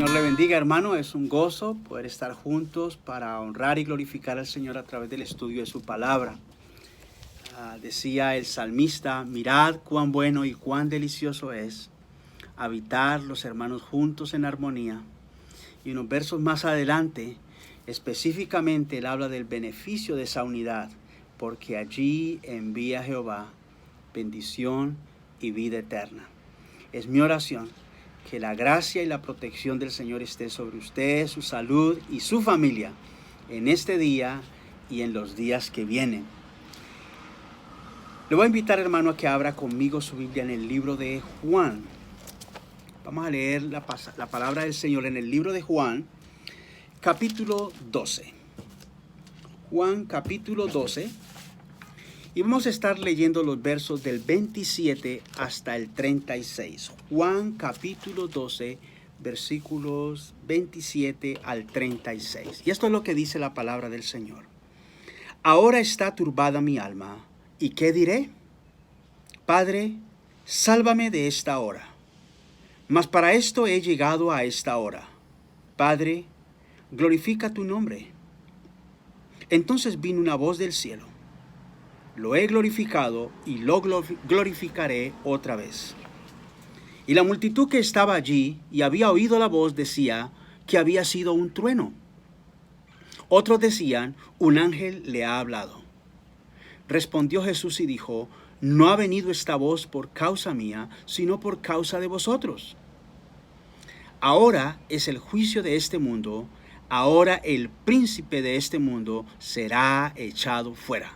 Señor le bendiga, hermano. Es un gozo poder estar juntos para honrar y glorificar al Señor a través del estudio de su palabra. Decía el salmista: mirad cuán bueno y cuán delicioso es habitar los hermanos juntos en armonía. Y unos versos más adelante, específicamente, él habla del beneficio de esa unidad, porque allí envía Jehová bendición y vida eterna. Es mi oración que la gracia y la protección del Señor esté sobre usted, su salud y su familia en este día y en los días que vienen. Le voy a invitar, hermano, a que abra conmigo su Biblia en el libro de Juan. Vamos a leer la palabra del Señor en el libro de Juan, capítulo 12. Juan, capítulo 12. Y vamos a estar leyendo los versos del 27 hasta el 36. Juan capítulo 12, versículos 27 al 36. Y esto es lo que dice la palabra del Señor. Ahora está turbada mi alma. ¿Y qué diré? Padre, sálvame de esta hora. Mas para esto he llegado a esta hora. Padre, glorifica tu nombre. Entonces vino una voz del cielo. Lo he glorificado y lo glorificaré otra vez. Y la multitud que estaba allí y había oído la voz decía que había sido un trueno. Otros decían: un ángel le ha hablado. Respondió Jesús y dijo: no ha venido esta voz por causa mía, sino por causa de vosotros. Ahora es el juicio de este mundo. Ahora el príncipe de este mundo será echado fuera.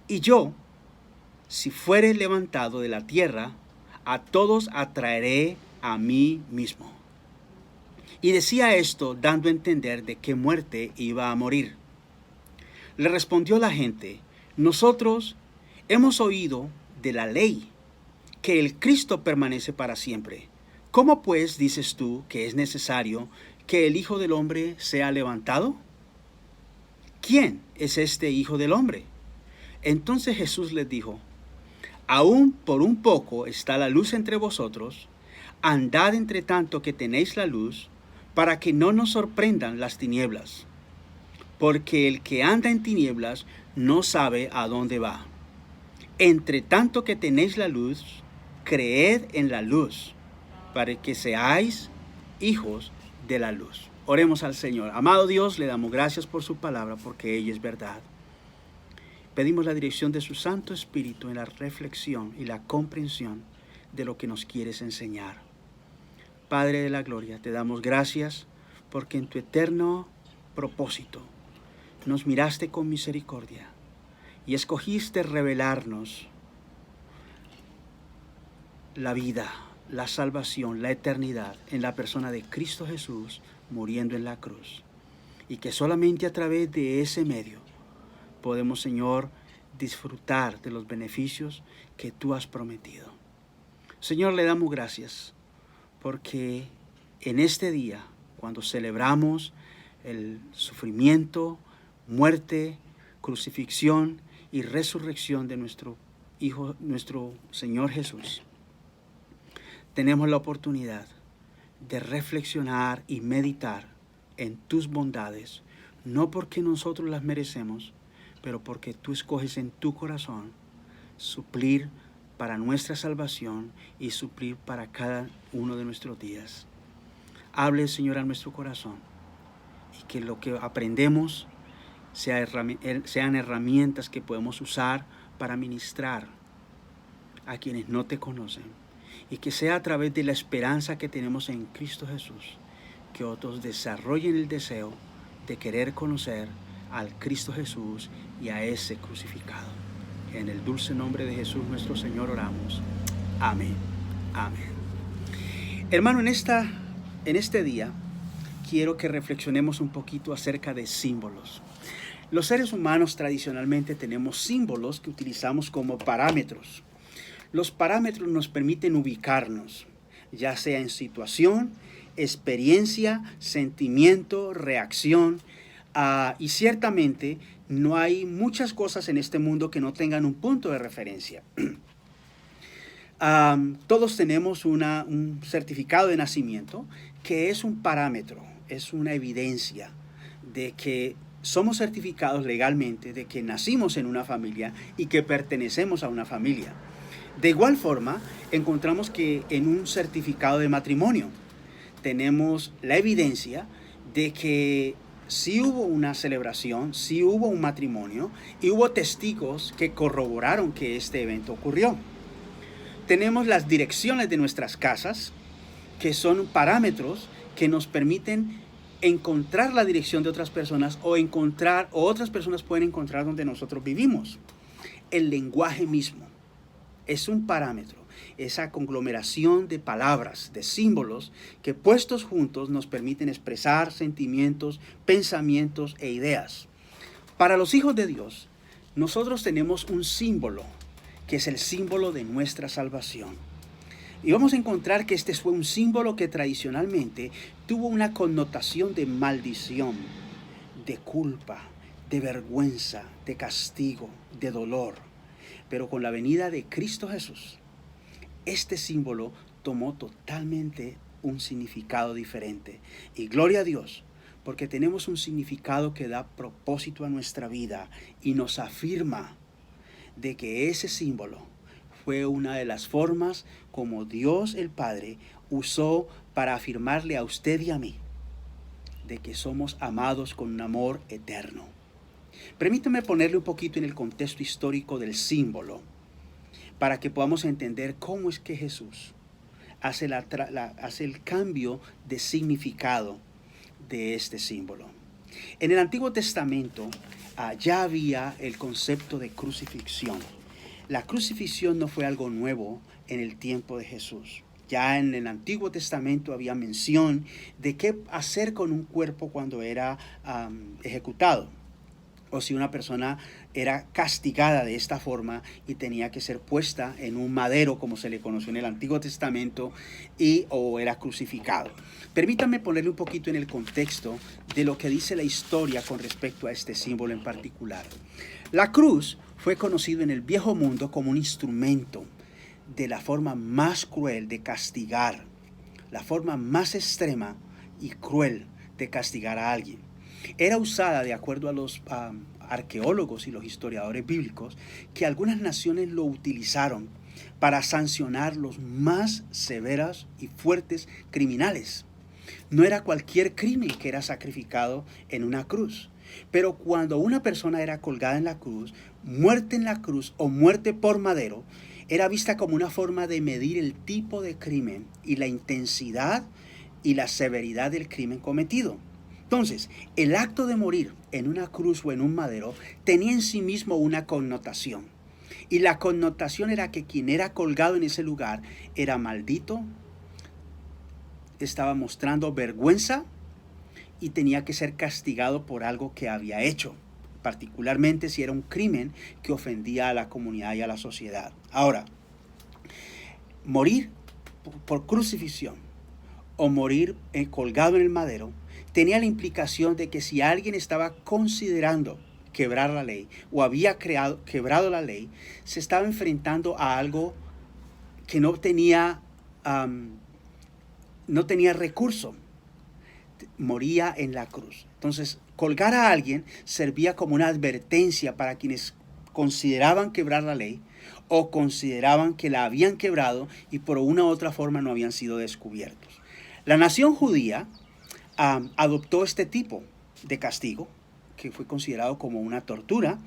Y yo, si fuere levantado de la tierra, a todos atraeré a mí mismo. Y decía esto dando a entender de qué muerte iba a morir. Le respondió la gente: nosotros hemos oído de la ley que el Cristo permanece para siempre. ¿Cómo pues dices tú que es necesario que el Hijo del Hombre sea levantado? ¿Quién es este Hijo del Hombre? Entonces Jesús les dijo: aún por un poco está la luz entre vosotros, andad entre tanto que tenéis la luz, para que no nos sorprendan las tinieblas. Porque el que anda en tinieblas no sabe a dónde va. Entre tanto que tenéis la luz, creed en la luz, para que seáis hijos de la luz. Oremos al Señor. Amado Dios, le damos gracias por su palabra, porque ella es verdad. Pedimos la dirección de su Santo Espíritu en la reflexión y la comprensión de lo que nos quieres enseñar. Padre de la gloria, te damos gracias porque en tu eterno propósito nos miraste con misericordia y escogiste revelarnos la vida, la salvación, la eternidad en la persona de Cristo Jesús muriendo en la cruz. Y que solamente a través de ese medio podemos, Señor, disfrutar de los beneficios que tú has prometido. Señor, le damos gracias porque en este día, cuando celebramos el sufrimiento, muerte, crucifixión y resurrección de nuestro Hijo, nuestro Señor Jesús, tenemos la oportunidad de reflexionar y meditar en tus bondades, no porque nosotros las merecemos, pero porque tú escoges en tu corazón suplir para nuestra salvación y suplir para cada uno de nuestros días. Hable, Señor, a nuestro corazón y que lo que aprendemos sean herramientas que podemos usar para ministrar a quienes no te conocen, y que sea a través de la esperanza que tenemos en Cristo Jesús que otros desarrollen el deseo de querer conocer al Cristo Jesús y a ese crucificado. En el dulce nombre de Jesús nuestro Señor oramos. Amén. Amén. Hermano, en este día quiero que reflexionemos un poquito acerca de símbolos. Los seres humanos tradicionalmente tenemos símbolos que utilizamos como parámetros. Los parámetros nos permiten ubicarnos, ya sea en situación, experiencia, sentimiento, reacción. Y ciertamente no hay muchas cosas en este mundo que no tengan un punto de referencia. Todos tenemos un certificado de nacimiento que es un parámetro, es una evidencia de que somos certificados legalmente de que nacimos en una familia y que pertenecemos a una familia. De igual forma, encontramos que en un certificado de matrimonio tenemos la evidencia de que sí hubo una celebración, sí hubo un matrimonio y hubo testigos que corroboraron que este evento ocurrió. Tenemos las direcciones de nuestras casas, que son parámetros que nos permiten encontrar la dirección de otras personas o otras personas pueden encontrar donde nosotros vivimos. El lenguaje mismo es un parámetro, esa conglomeración de palabras, de símbolos que puestos juntos nos permiten expresar sentimientos, pensamientos e ideas. Para los hijos de Dios, nosotros tenemos un símbolo que es el símbolo de nuestra salvación. Y vamos a encontrar que este fue un símbolo que tradicionalmente tuvo una connotación de maldición, de culpa, de vergüenza, de castigo, de dolor. Pero con la venida de Cristo Jesús, este símbolo tomó totalmente un significado diferente. Y gloria a Dios, porque tenemos un significado que da propósito a nuestra vida y nos afirma de que ese símbolo fue una de las formas como Dios el Padre usó para afirmarle a usted y a mí de que somos amados con un amor eterno. Permítame ponerle un poquito en el contexto histórico del símbolo para que podamos entender cómo es que Jesús hace el cambio de significado de este símbolo. En el Antiguo Testamento ya había el concepto de crucifixión. La crucifixión no fue algo nuevo en el tiempo de Jesús. Ya en el Antiguo Testamento había mención de qué hacer con un cuerpo cuando era ejecutado, o si una persona era castigada de esta forma y tenía que ser puesta en un madero, como se le conoció en el Antiguo Testamento, o era crucificado. Permítanme ponerle un poquito en el contexto de lo que dice la historia con respecto a este símbolo en particular. La cruz fue conocido en el viejo mundo como un instrumento de la forma más cruel de castigar, la forma más extrema y cruel de castigar a alguien. Era usada, de acuerdo a los arqueólogos y los historiadores bíblicos, que algunas naciones lo utilizaron para sancionar los más severos y fuertes criminales. No era cualquier crimen que era sacrificado en una cruz. Pero cuando una persona era colgada en la cruz, muerte en la cruz o muerte por madero, era vista como una forma de medir el tipo de crimen y la intensidad y la severidad del crimen cometido. Entonces, el acto de morir en una cruz o en un madero tenía en sí mismo una connotación. Y la connotación era que quien era colgado en ese lugar era maldito, estaba mostrando vergüenza y tenía que ser castigado por algo que había hecho, particularmente si era un crimen que ofendía a la comunidad y a la sociedad. Ahora, morir por crucifixión o morir colgado en el madero tenía la implicación de que si alguien estaba considerando quebrar la ley o había quebrado la ley, se estaba enfrentando a algo que no tenía recurso. Moría en la cruz. Entonces, colgar a alguien servía como una advertencia para quienes consideraban quebrar la ley o consideraban que la habían quebrado y por una u otra forma no habían sido descubiertos. La nación judía adoptó este tipo de castigo, que fue considerado como una tortura,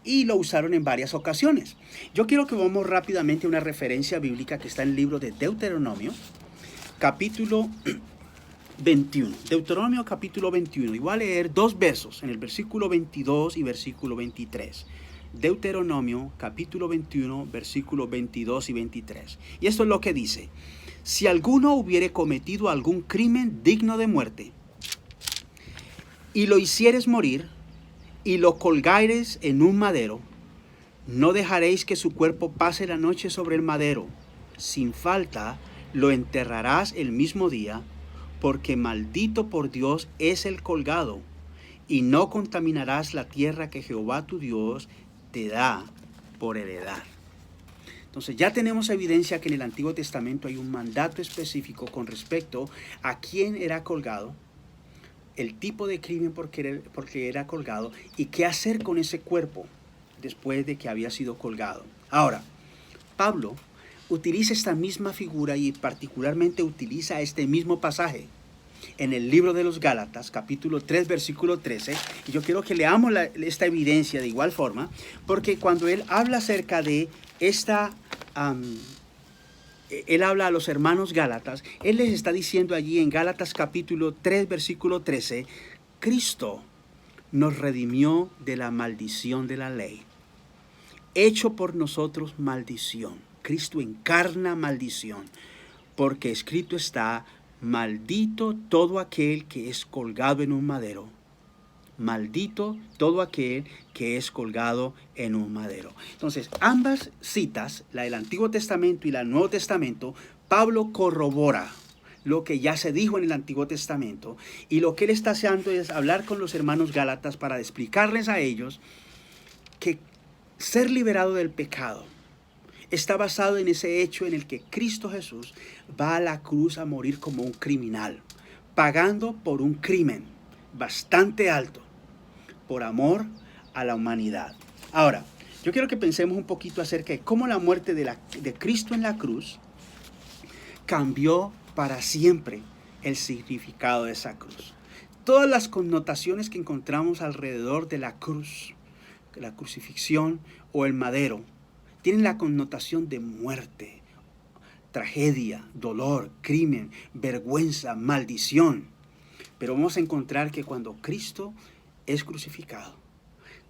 y lo usaron en varias ocasiones. Yo quiero que vamos rápidamente a una referencia bíblica que está en el libro de Deuteronomio, capítulo 21. Deuteronomio capítulo 21. Y voy a leer dos versos, en el versículo 22 y versículo 23. Deuteronomio capítulo 21, versículos 22 y 23. Y esto es lo que dice: si alguno hubiere cometido algún crimen digno de muerte, y lo hicieres morir, y lo colgares en un madero, no dejaréis que su cuerpo pase la noche sobre el madero. Sin falta lo enterrarás el mismo día, porque maldito por Dios es el colgado, y no contaminarás la tierra que Jehová tu Dios te da por heredad. Entonces ya tenemos evidencia que en el Antiguo Testamento hay un mandato específico con respecto a quién era colgado, el tipo de crimen porque era colgado y qué hacer con ese cuerpo después de que había sido colgado. Ahora, Pablo utiliza esta misma figura y particularmente utiliza este mismo pasaje en el libro de los Gálatas, capítulo 3, versículo 13. Y yo quiero que leamos esta evidencia de igual forma, porque cuando él habla acerca de esta... él habla a los hermanos Gálatas, él les está diciendo allí en Gálatas capítulo 3, versículo 13, Cristo nos redimió de la maldición de la ley, hecho por nosotros maldición. Cristo encarna maldición, porque escrito está, maldito todo aquel que es colgado en un madero. Maldito todo aquel que es colgado en un madero. Entonces, ambas citas, la del Antiguo Testamento y la del Nuevo Testamento, Pablo corrobora lo que ya se dijo en el Antiguo Testamento, y lo que él está haciendo es hablar con los hermanos Gálatas para explicarles a ellos que ser liberado del pecado está basado en ese hecho en el que Cristo Jesús va a la cruz a morir como un criminal, pagando por un crimen bastante alto, por amor a la humanidad. Ahora, yo quiero que pensemos un poquito acerca de cómo la muerte de Cristo en la cruz cambió para siempre el significado de esa cruz. Todas las connotaciones que encontramos alrededor de la cruz, la crucifixión o el madero, tienen la connotación de muerte, tragedia, dolor, crimen, vergüenza, maldición. Pero vamos a encontrar que cuando Cristo es crucificado,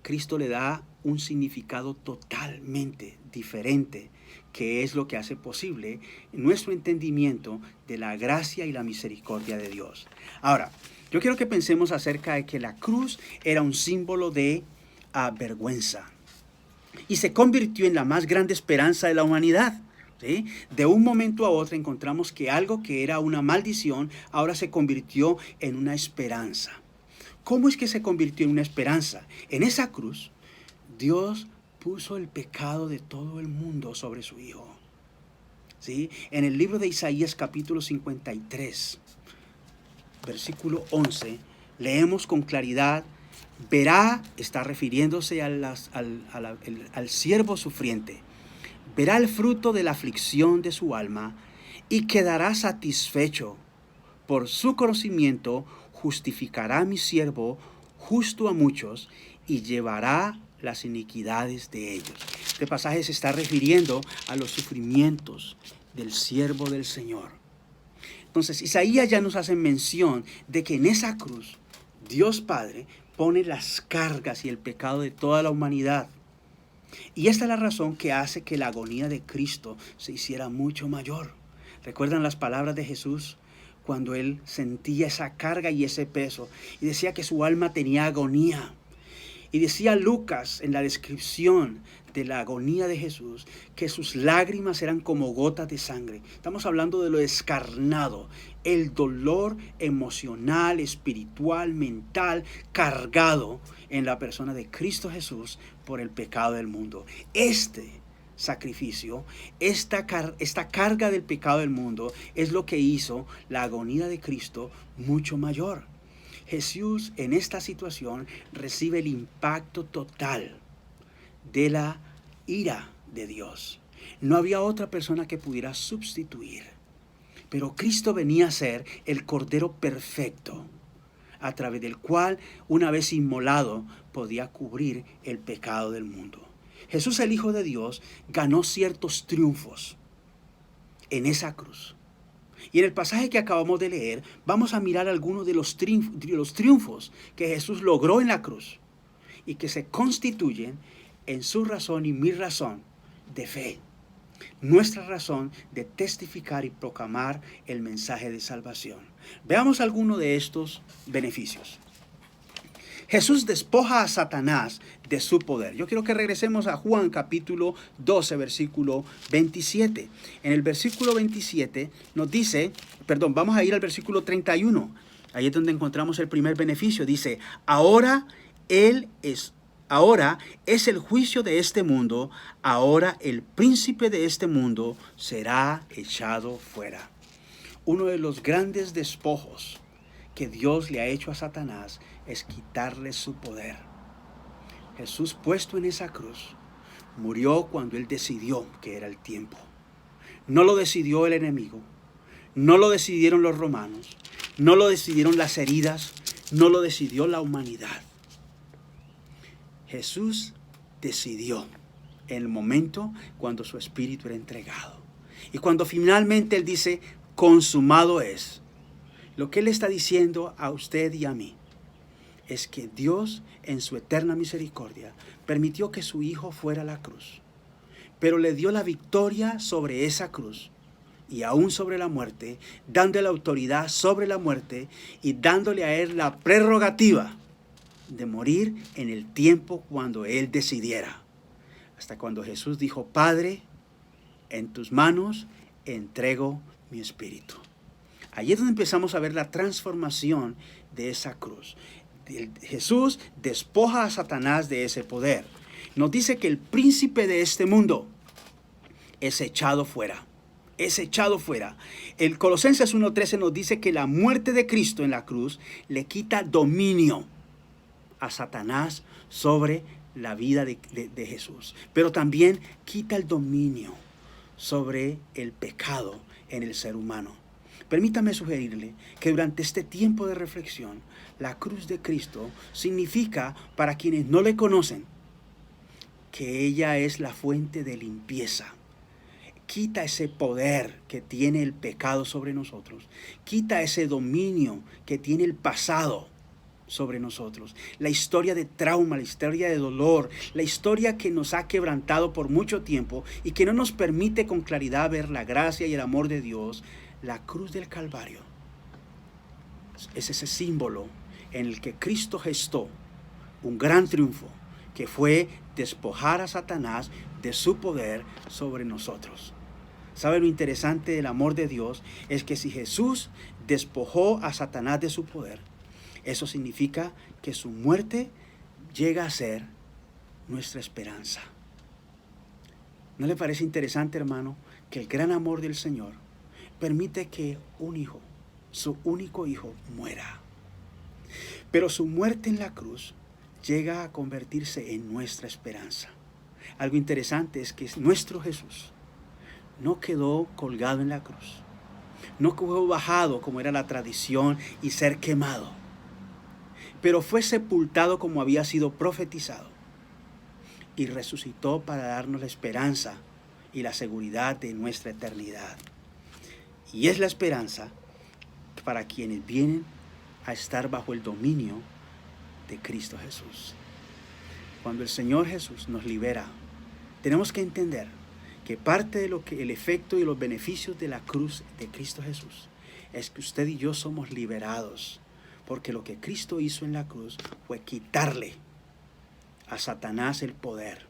Cristo le da un significado totalmente diferente, que es lo que hace posible nuestro entendimiento de la gracia y la misericordia de Dios. Ahora, yo quiero que pensemos acerca de que la cruz era un símbolo de vergüenza y se convirtió en la más grande esperanza de la humanidad. ¿Sí? De un momento a otro encontramos que algo que era una maldición ahora se convirtió en una esperanza. ¿Cómo es que se convirtió en una esperanza? En esa cruz, Dios puso el pecado de todo el mundo sobre su Hijo. ¿Sí? En el libro de Isaías capítulo 53, versículo 11, leemos con claridad, verá, está refiriéndose al siervo sufriente, verá el fruto de la aflicción de su alma y quedará satisfecho. Por su conocimiento justificará a mi siervo justo a muchos y llevará las iniquidades de ellos. Este pasaje se está refiriendo a los sufrimientos del siervo del Señor. Entonces, Isaías ya nos hace mención de que en esa cruz Dios Padre pone las cargas y el pecado de toda la humanidad. Y esta es la razón que hace que la agonía de Cristo se hiciera mucho mayor. ¿Recuerdan las palabras de Jesús cuando él sentía esa carga y ese peso? Y decía que su alma tenía agonía. Y decía Lucas en la descripción de la agonía de Jesús que sus lágrimas eran como gotas de sangre. Estamos hablando de lo descarnado, el dolor emocional, espiritual, mental, cargado en la persona de Cristo Jesús por el pecado del mundo. Este sacrificio, esta carga del pecado del mundo es lo que hizo la agonía de Cristo mucho mayor. Jesús en esta situación recibe el impacto total de la ira de Dios. No había otra persona que pudiera sustituir. Pero Cristo venía a ser el Cordero perfecto, a través del cual, una vez inmolado, podía cubrir el pecado del mundo. Jesús, el Hijo de Dios, ganó ciertos triunfos en esa cruz. Y en el pasaje que acabamos de leer, vamos a mirar algunos de los triunfos que Jesús logró en la cruz y que se constituyen en su razón y mi razón de fe. Nuestra razón de testificar y proclamar el mensaje de salvación. Veamos algunos de estos beneficios. Jesús despoja a Satanás de su poder. Yo quiero que regresemos a Juan capítulo 12, versículo 27. En el versículo 27 nos dice, vamos a ir al versículo 31. Ahí es donde encontramos el primer beneficio. Dice, ahora Él es Ahora es el juicio de este mundo. Ahora el príncipe de este mundo será echado fuera. Uno de los grandes despojos que Dios le ha hecho a Satanás es quitarle su poder. Jesús, puesto en esa cruz, murió cuando él decidió que era el tiempo. No lo decidió el enemigo, no lo decidieron los romanos, no lo decidieron las heridas, no lo decidió la humanidad. Jesús decidió en el momento cuando su espíritu era entregado. Y cuando finalmente él dice, consumado es, lo que él está diciendo a usted y a mí es que Dios, en su eterna misericordia, permitió que su Hijo fuera a la cruz, pero le dio la victoria sobre esa cruz y aún sobre la muerte, dándole la autoridad sobre la muerte y dándole a él la prerrogativa de morir en el tiempo cuando él decidiera. Hasta cuando Jesús dijo, Padre, en tus manos entrego mi espíritu. Allí es donde empezamos a ver la transformación de esa cruz. Jesús despoja a Satanás de ese poder. Nos dice que el príncipe de este mundo es echado fuera. Es echado fuera. El Colosenses 1:13 nos dice que la muerte de Cristo en la cruz le quita dominio a Satanás sobre la vida de Jesús. Pero también quita el dominio sobre el pecado en el ser humano. Permítame sugerirle que durante este tiempo de reflexión, la cruz de Cristo significa, para quienes no le conocen, que ella es la fuente de limpieza. Quita ese poder que tiene el pecado sobre nosotros. Quita ese dominio que tiene el pasado sobre nosotros. La historia de trauma, la historia de dolor, la historia que nos ha quebrantado por mucho tiempo y que no nos permite con claridad ver la gracia y el amor de Dios. La cruz del Calvario es ese símbolo en el que Cristo gestó un gran triunfo, que fue despojar a Satanás de su poder sobre nosotros. ¿Sabe lo interesante del amor de Dios? Es que si Jesús despojó a Satanás de su poder, eso significa que su muerte llega a ser nuestra esperanza. ¿No le parece interesante, hermano, que el gran amor del Señor permite que un hijo, su único hijo, muera? Pero su muerte en la cruz llega a convertirse en nuestra esperanza. Algo interesante es que nuestro Jesús no quedó colgado en la cruz, no quedó bajado como era la tradición y ser quemado, pero fue sepultado como había sido profetizado y resucitó para darnos la esperanza y la seguridad de nuestra eternidad. Y es la esperanza para quienes vienen a estar bajo el dominio de Cristo Jesús. Cuando el Señor Jesús nos libera, tenemos que entender que parte de lo que el efecto y los beneficios de la cruz de Cristo Jesús es que usted y yo somos liberados, porque lo que Cristo hizo en la cruz fue quitarle a Satanás el poder.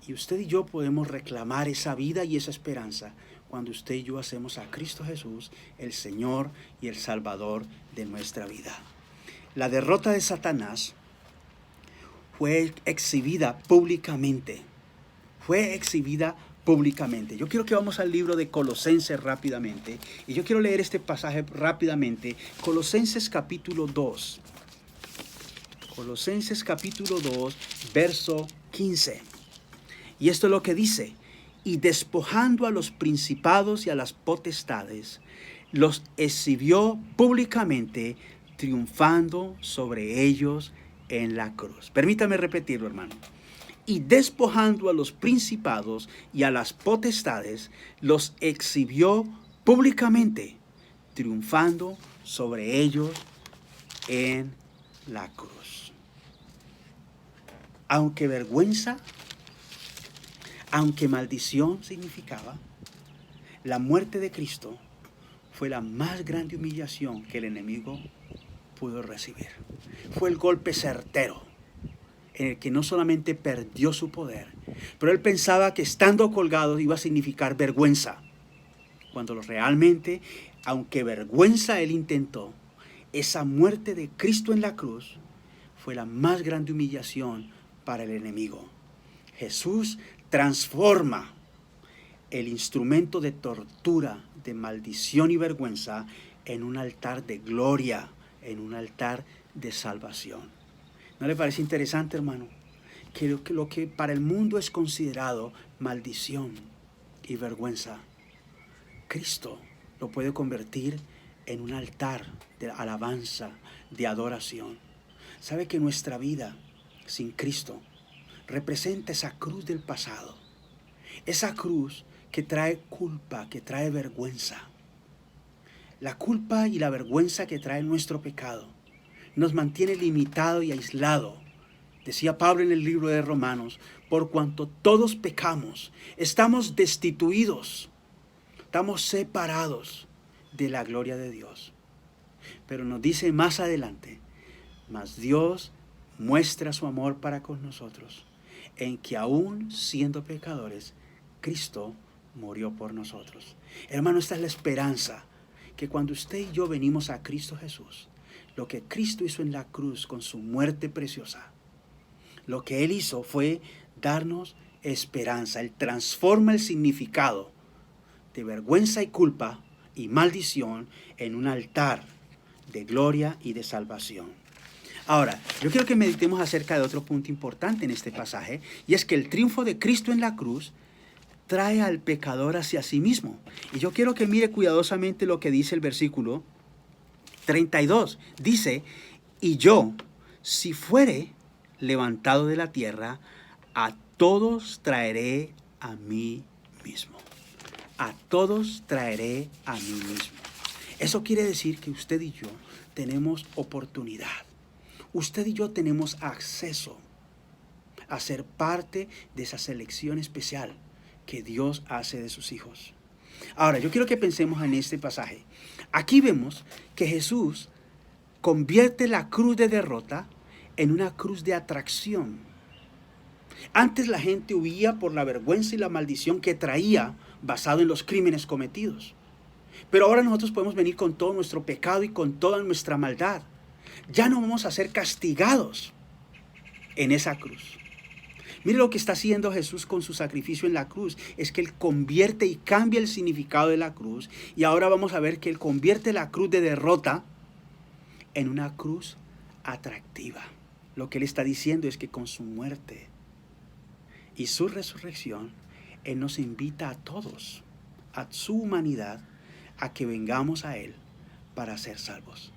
Y usted y yo podemos reclamar esa vida y esa esperanza cuando usted y yo hacemos a Cristo Jesús el Señor y el Salvador de nuestra vida. La derrota de Satanás fue exhibida públicamente. Yo quiero que vamos al libro de Colosenses rápidamente. Y yo quiero leer este pasaje rápidamente. Colosenses capítulo 2. Colosenses capítulo 2, verso 15. Y esto es lo que dice: y despojando a los principados y a las potestades, los exhibió públicamente, triunfando sobre ellos en la cruz. Permítame repetirlo, hermano. Y despojando a los principados y a las potestades, los exhibió públicamente, triunfando sobre ellos en la cruz. Aunque vergüenza, aunque maldición significaba, la muerte de Cristo fue la más grande humillación que el enemigo pudo recibir. Fue el golpe certero en el que no solamente perdió su poder, pero él pensaba que estando colgado iba a significar vergüenza, cuando realmente, aunque vergüenza él intentó, esa muerte de Cristo en la cruz fue la más grande humillación para el enemigo. Jesús transforma el instrumento de tortura, de maldición y vergüenza en un altar de gloria, en un altar de salvación. ¿No le parece interesante, hermano? Que lo que para el mundo es considerado maldición y vergüenza, Cristo lo puede convertir en un altar de alabanza, de adoración. ¿Sabe que nuestra vida sin Cristo representa esa cruz del pasado? Esa cruz que trae culpa, que trae vergüenza. La culpa y la vergüenza que trae nuestro pecado nos mantiene limitado y aislado. Decía Pablo en el libro de Romanos, por cuanto todos pecamos, estamos destituidos, estamos separados de la gloria de Dios. Pero nos dice más adelante, mas Dios muestra su amor para con nosotros, en que aún siendo pecadores, Cristo murió por nosotros. Hermano, esta es la esperanza, que cuando usted y yo venimos a Cristo Jesús, lo que Cristo hizo en la cruz con su muerte preciosa, lo que Él hizo fue darnos esperanza. Él transforma el significado de vergüenza y culpa y maldición en un altar de gloria y de salvación. Ahora, yo quiero que meditemos acerca de otro punto importante en este pasaje, y es que el triunfo de Cristo en la cruz trae al pecador hacia sí mismo. Y yo quiero que mire cuidadosamente lo que dice el versículo 32. Dice, y yo, si fuere levantado de la tierra, a todos traeré a mí mismo. A todos traeré a mí mismo. Eso quiere decir que usted y yo tenemos oportunidad. Usted y yo tenemos acceso a ser parte de esa selección especial que Dios hace de sus hijos. Ahora, yo quiero que pensemos en este pasaje. Aquí vemos que Jesús convierte la cruz de derrota en una cruz de atracción. Antes la gente huía por la vergüenza y la maldición que traía basado en los crímenes cometidos. Pero ahora nosotros podemos venir con todo nuestro pecado y con toda nuestra maldad. Ya no vamos a ser castigados en esa cruz. Mire lo que está haciendo Jesús con su sacrificio en la cruz. Es que Él convierte y cambia el significado de la cruz. Y ahora vamos a ver que Él convierte la cruz de derrota en una cruz atractiva. Lo que Él está diciendo es que con su muerte y su resurrección, Él nos invita a todos, a su humanidad, a que vengamos a Él para ser salvos.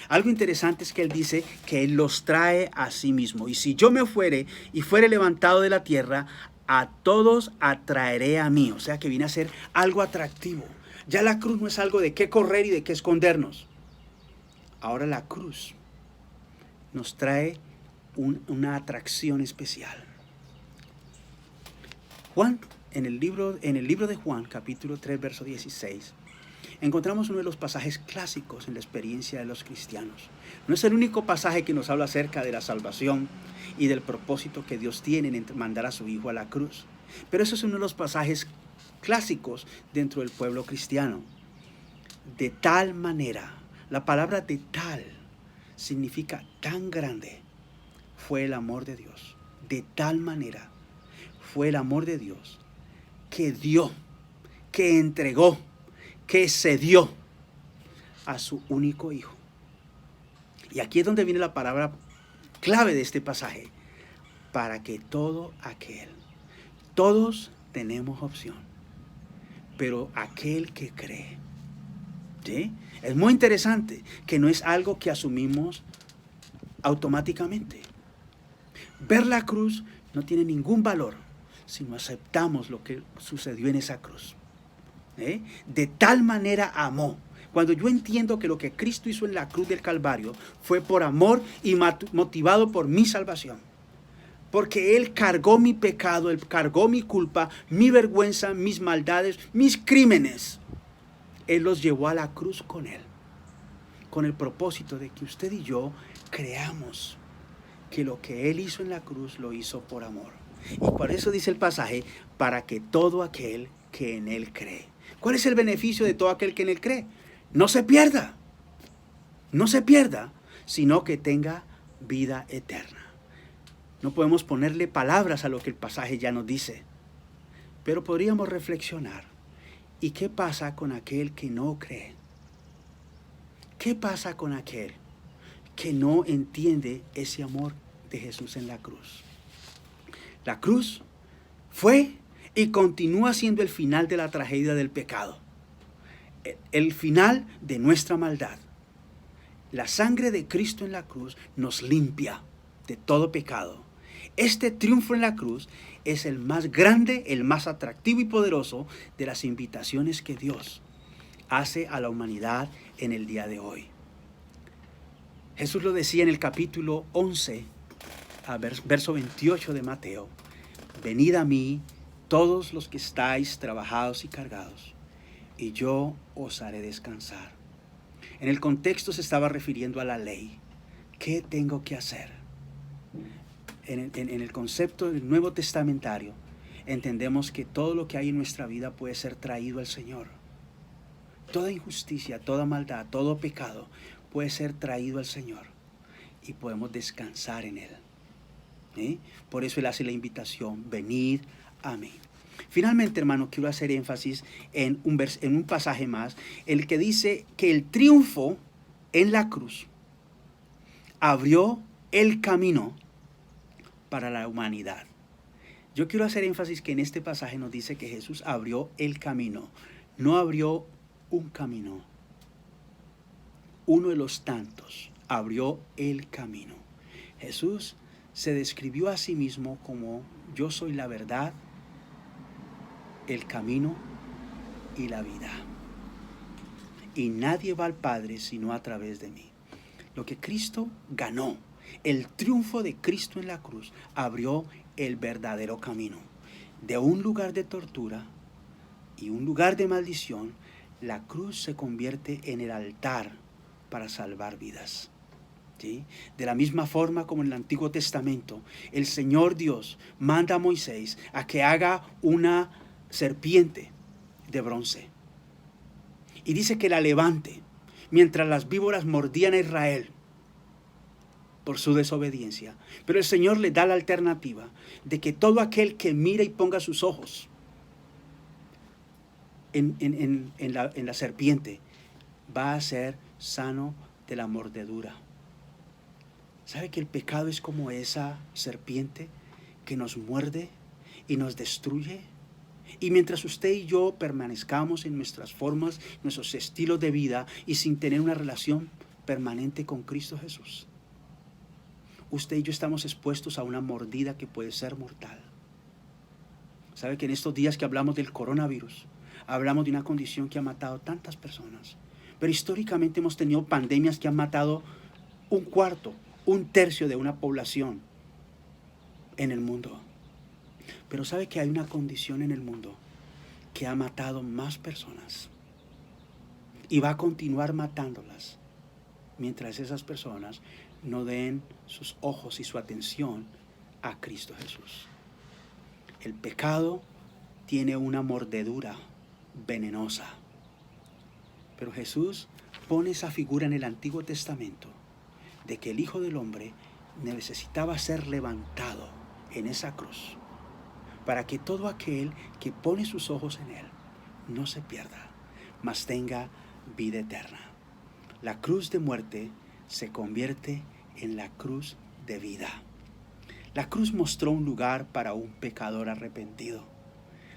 Algo interesante es que Él dice que Él los trae a sí mismo. Y si yo me fuere y fuere levantado de la tierra, a todos atraeré a mí. O sea que viene a ser algo atractivo. Ya la cruz no es algo de qué correr y de qué escondernos. Ahora la cruz nos trae una atracción especial. Juan, en el libro de Juan, capítulo 3, verso 16, encontramos uno de los pasajes clásicos en la experiencia de los cristianos. No es el único pasaje que nos habla acerca de la salvación y del propósito que Dios tiene en mandar a su Hijo a la cruz. Pero eso es uno de los pasajes clásicos dentro del pueblo cristiano. De tal manera, la palabra de tal significa tan grande fue el amor de Dios. De tal manera fue el amor de Dios que dio, que entregó, que se dio a su único Hijo. Y aquí es donde viene la palabra clave de este pasaje. Para que todo aquel, todos tenemos opción, pero aquel que cree. ¿Sí? Es muy interesante que no es algo que asumimos automáticamente. Ver la cruz no tiene ningún valor si no aceptamos lo que sucedió en esa cruz. De tal manera amó. Cuando yo entiendo que lo que Cristo hizo en la cruz del Calvario fue por amor y motivado por mi salvación, porque Él cargó mi pecado, Él cargó mi culpa, mi vergüenza, mis maldades, mis crímenes. Él los llevó a la cruz con Él, con el propósito de que usted y yo creamos que lo que Él hizo en la cruz lo hizo por amor. Y por eso dice el pasaje, para que todo aquel que en Él cree. ¿Cuál es el beneficio de todo aquel que en Él cree? No se pierda, sino que tenga vida eterna. No podemos ponerle palabras a lo que el pasaje ya nos dice, pero podríamos reflexionar. ¿Y qué pasa con aquel que no cree? ¿Qué pasa con aquel que no entiende ese amor de Jesús en la cruz? La cruz fue y continúa siendo el final de la tragedia del pecado, el final de nuestra maldad. La sangre de Cristo en la cruz nos limpia de todo pecado. Este triunfo en la cruz es el más grande, el más atractivo y poderoso de las invitaciones que Dios hace a la humanidad en el día de hoy. Jesús lo decía en el capítulo 11, verso 28 de Mateo: venid a mí todos los que estáis trabajados y cargados, y yo os haré descansar. En el contexto se estaba refiriendo a la ley. ¿Qué tengo que hacer? En el concepto del Nuevo Testamentario, entendemos que todo lo que hay en nuestra vida puede ser traído al Señor. Toda injusticia, toda maldad, todo pecado puede ser traído al Señor y podemos descansar en Él. Por eso Él hace la invitación: venid a mí. Finalmente, hermano, quiero hacer énfasis en un pasaje más, el que dice que el triunfo en la cruz abrió el camino para la humanidad. Yo quiero hacer énfasis que en este pasaje nos dice que Jesús abrió el camino, no abrió un camino, uno de los tantos, abrió el camino. Jesús se describió a sí mismo como: yo soy la verdad, el camino y la vida, y nadie va al Padre sino a través de mí. Lo que Cristo ganó, el triunfo de Cristo en la cruz, abrió el verdadero camino. De un lugar de tortura y un lugar de maldición, la cruz se convierte en el altar para salvar vidas. ¿Sí? De la misma forma como en el Antiguo Testamento, el Señor Dios manda a Moisés a que haga una serpiente de bronce. Y dice que la levante mientras las víboras mordían a Israel por su desobediencia. Pero el Señor le da la alternativa de que todo aquel que mire y ponga sus ojos en la serpiente va a ser sano de la mordedura. ¿Sabe que el pecado es como esa serpiente que nos muerde y nos destruye? Y mientras usted y yo permanezcamos en nuestras formas, nuestros estilos de vida y sin tener una relación permanente con Cristo Jesús, usted y yo estamos expuestos a una mordida que puede ser mortal. ¿Sabe que en estos días que hablamos del coronavirus, hablamos de una condición que ha matado tantas personas? Pero históricamente hemos tenido pandemias que han matado un cuarto, un tercio de una población en el mundo. Pero ¿sabe que hay una condición en el mundo que ha matado más personas? Y va a continuar matándolas mientras esas personas no den sus ojos y su atención a Cristo Jesús. El pecado tiene una mordedura venenosa. Pero Jesús pone esa figura en el Antiguo Testamento de que el Hijo del Hombre necesitaba ser levantado en esa cruz para que todo aquel que pone sus ojos en Él no se pierda, mas tenga vida eterna. La cruz de muerte se convierte en la cruz de vida. La cruz mostró un lugar para un pecador arrepentido.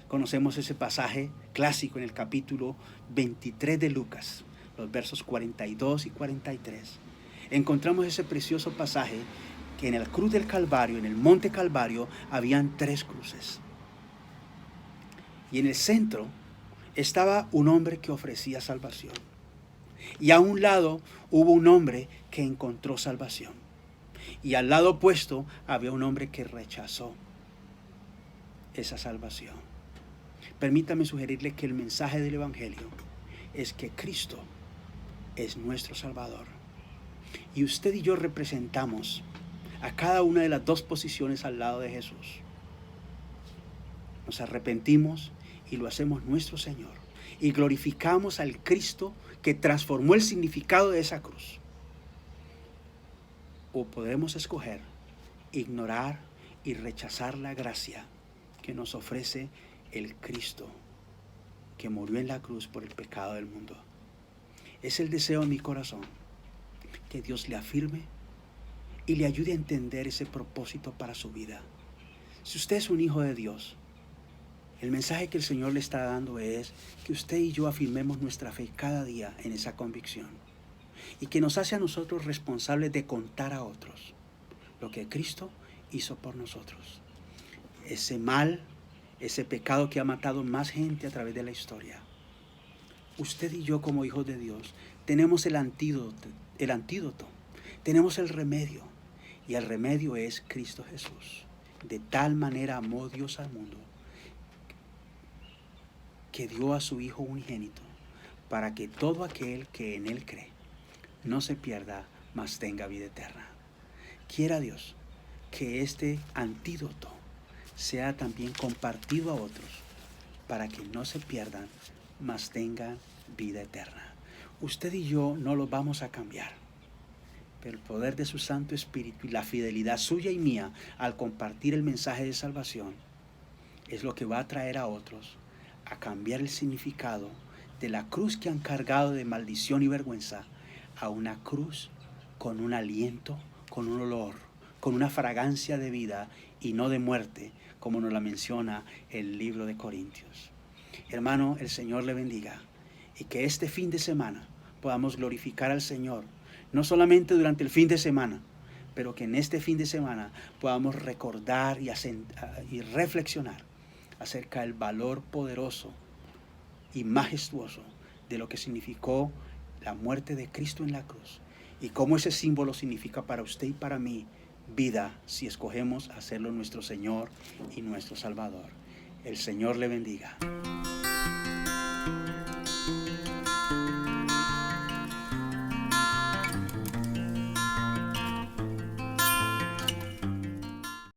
Conocemos ese pasaje clásico en el capítulo 23 de Lucas, los versos 42 y 43. Encontramos ese precioso pasaje que en la cruz del Calvario, en el monte Calvario, habían 3 cruces. Y en el centro estaba un hombre que ofrecía salvación. Y a un lado hubo un hombre que encontró salvación. Y al lado opuesto había un hombre que rechazó esa salvación. Permítame sugerirle que el mensaje del Evangelio es que Cristo es nuestro Salvador. Y usted y yo representamos a cada una de las 2 posiciones al lado de Jesús. Nos arrepentimos y lo hacemos nuestro Señor. Y glorificamos al Cristo que transformó el significado de esa cruz. o podemos escoger ignorar y rechazar la gracia que nos ofrece el Cristo que murió en la cruz por el pecado del mundo. Es el deseo de mi corazón que Dios le afirme y le ayude a entender ese propósito para su vida. Si usted es un hijo de Dios, el mensaje que el Señor le está dando es que usted y yo afirmemos nuestra fe cada día en esa convicción y que nos hace a nosotros responsables de contar a otros lo que Cristo hizo por nosotros. Ese mal, ese pecado que ha matado más gente a través de la historia. Usted y yo como hijos de Dios tenemos el antídoto, tenemos el remedio, y el remedio es Cristo Jesús. De tal manera amó Dios al mundo que dio a su Hijo unigénito para que todo aquel que en Él cree no se pierda, mas tenga vida eterna. Quiera Dios que este antídoto sea también compartido a otros para que no se pierdan, mas tengan vida eterna. Usted y yo no lo vamos a cambiar, pero el poder de su Santo Espíritu y la fidelidad suya y mía al compartir el mensaje de salvación es lo que va a traer a otros a cambiar el significado de la cruz que han cargado de maldición y vergüenza a una cruz con un aliento, con un olor, con una fragancia de vida y no de muerte, como nos la menciona el libro de Corintios. Hermano, el Señor le bendiga y que este fin de semana podamos glorificar al Señor, no solamente durante el fin de semana, pero que en este fin de semana podamos recordar y reflexionar acerca del valor poderoso y majestuoso de lo que significó la muerte de Cristo en la cruz y cómo ese símbolo significa para usted y para mí vida si escogemos hacerlo nuestro Señor y nuestro Salvador. El Señor le bendiga.